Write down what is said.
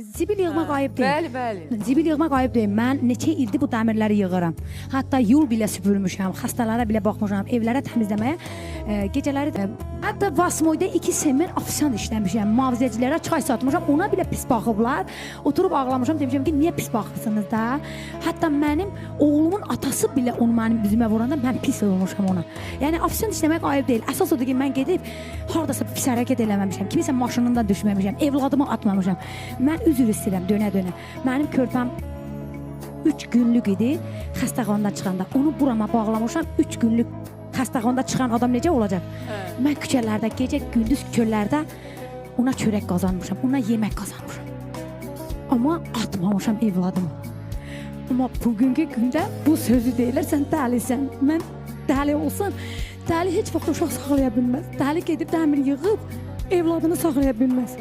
Zibil yığmaq ayıb deyil. Bəli, bəli. Zibil yığmaq ayıb deyil. Mən neçə ildir bu dəmirləri yığıram. Hatta yol bilə süpürmüşəm, xəstələrə bilə baxmışam, evlərə təmizləməyə. Gecələri hətta Vasmoyda 2 semen ofisiant işləmişəm. Mühafizəçilərə çay satmışam, ona bilə pis baxıblar. Oturub ağlamışam, demişəm ki, niyə pis baxırsınız da? Hətta mənim oğlumun atası bilə onu mənim üzümə vuranda mən pis olmuşam ona. Yəni ofisiant işləmək ayıb deyil. Əsas odur ki, mən gedib hardasa pis hərəkət eləməmişəm. Kimisə maşınından düşməmişəm, evladımı atmamışam. Mən üzr istəyirəm dönə-dönə. Mənim körpəm 3 günlük idi xəstəxanadan çıxanda. Onu burama bağlamışam 3 günlük. Xəstəxanada çıxan adam necə olacaq? Mən küçələrdə, gecə gündüz köllərdə ona çörək qazanmışam, ona yemək qazanmışam. Amma atmamışam evladımı. Amma bugünkü gündə bu sözü deyirlər, sən dəlisən. Mən dəli olsam, dəli heç vaxt uşaq saxlaya bilməz. Dəli gedib dəmir yığıb evladını saxlaya bilməz.